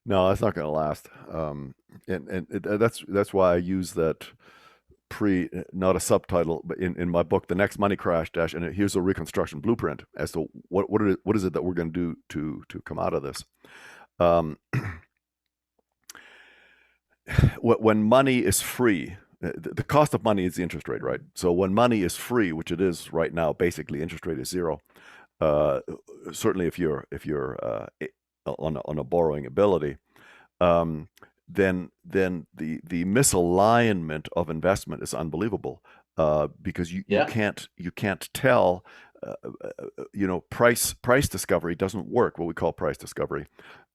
No, that's not going to last. That's why I use that not a subtitle, but in my book, The Next Money Crash Dash, and here's a reconstruction blueprint as to what is it that we're going to do to come out of this. Um, when money is free, the cost of money is the interest rate, right? So when money is free, which it is right now, basically interest rate is zero. Uh, Certainly, if you're on a borrowing ability, um, then the misalignment of investment is unbelievable, because you Yeah, can't tell. Price discovery doesn't work. What we call price discovery,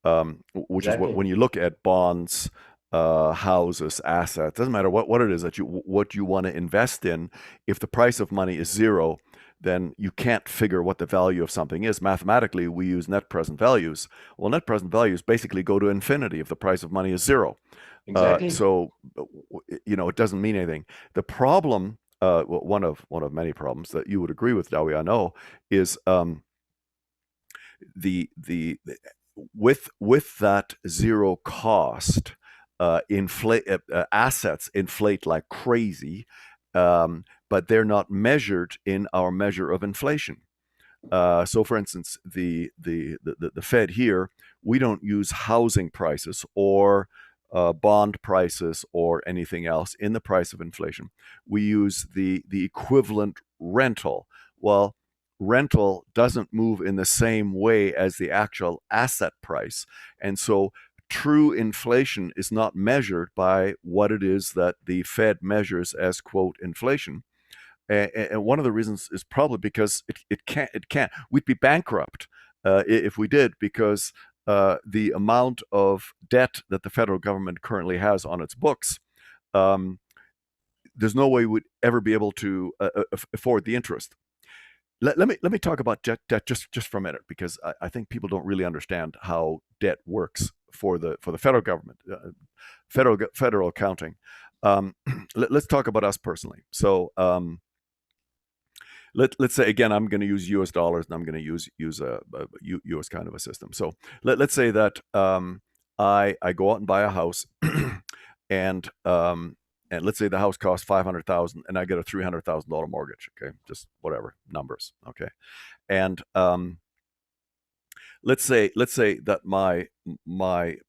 which is what exactly. when you look at bonds, houses, assets, doesn't matter what it is that you want to invest in. If the price of money is zero, then you can't figure what the value of something is. Mathematically, we use net present values. Well, net present values basically go to infinity if the price of money is zero. Exactly. So it doesn't mean anything. The problem, well, one of many problems that you would agree with, Dawie, I know, is the with that zero cost, inflate assets inflate like crazy, but they're not measured in our measure of inflation. So, for instance, the Fed here, we don't use housing prices or bond prices or anything else in the price of inflation. We use the equivalent rental. Well, rental doesn't move in the same way as the actual asset price, and so true inflation is not measured by what it is that the Fed measures as quote inflation. And one of the reasons is probably because it can't. We'd be bankrupt if we did, because the amount of debt that the federal government currently has on its books, um, there's no way we'd ever be able to afford the interest. Let me talk about debt just for a minute, because I think people don't really understand how debt works for the federal government, federal accounting. Um, let's talk about us personally. So let's say again, I'm going to use U.S. dollars, and I'm going to use a U.S. kind of a system. So let's say that I go out and buy a house, and let's say the house costs 500,000, and I get a $300,000 mortgage. Okay, just whatever numbers. Okay, and let's say that my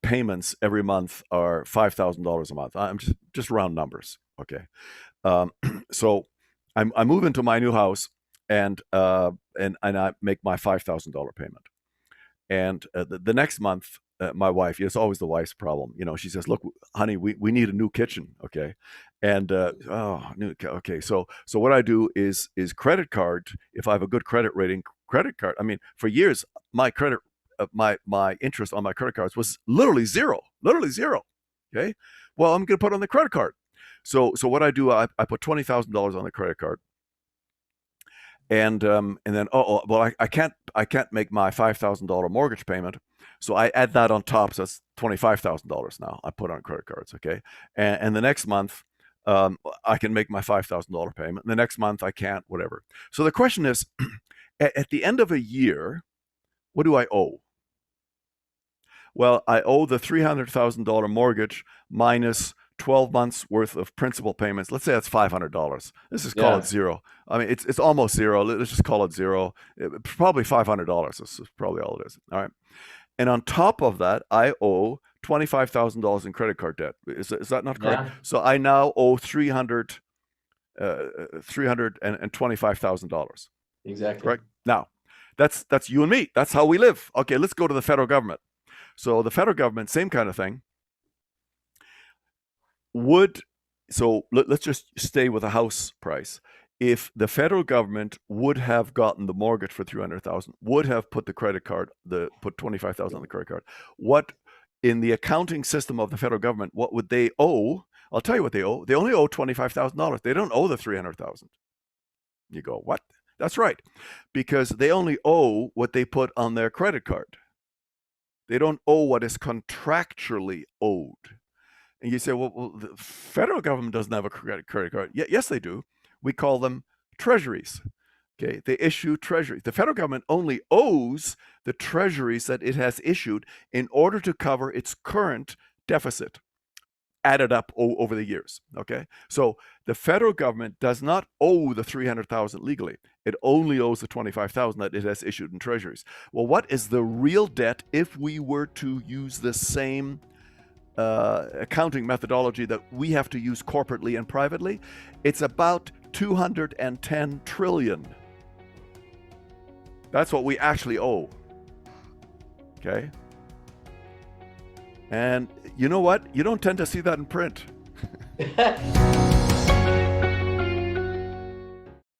payments every month are $5,000 a month. I'm just round numbers. Okay, um, so I move into my new house, and I make my $5,000 payment. And the next month, my wife, it's always the wife's problem. She says, "Look, honey, we need a new kitchen." Okay, and okay. So what I do is credit card. If I have a good credit rating, credit card. I mean, for years, my credit, my interest on my credit cards was literally zero, literally zero. Okay, well, I'm going to put it on the credit card. So what I do, I put $20,000 on the credit card, and then well, I can't make my $5,000 mortgage payment, so I add that on top. So that's $25,000 now I put on credit cards. Okay, and the next month, I can make my $5,000 payment. And the next month I can't. Whatever. So the question is, at the end of a year, what do I owe? Well, I owe the $300,000 mortgage minus 12 months worth of principal payments. Let's say that's $500. Let's just call it Yeah. zero. I mean, it's almost zero. Let's just call it zero. Probably $500. This is probably all it is. All right. And on top of that, I owe $25,000 in credit card debt. Is that not correct? Yeah. So I now owe $325,000. Exactly. Correct? Now, that's you and me. That's how we live. Okay, let's go to the federal government. So the federal government, same kind of thing. Would let's just stay with a house price. If the federal government would have gotten the mortgage for 300,000, would have put the credit card, put 25,000 on the credit card, what in the accounting system of the federal government, what would they owe? I'll tell you what they owe. They only owe $25,000. They don't owe the 300,000. You go, what? That's right, because they only owe what they put on their credit card. They don't owe what is contractually owed. And you say, well, the federal government doesn't have a credit card. Yes, they do. We call them treasuries. Okay, they issue treasuries. The federal government only owes the treasuries that it has issued in order to cover its current deficit added up over the years. Okay, so the federal government does not owe the 300,000 legally. It only owes the 25,000 that it has issued in treasuries. Well, what is the real debt if we were to use the same accounting methodology that we have to use corporately and privately? It's about 210 trillion. That's what we actually owe. Okay. And you know what? You don't tend to see that in print.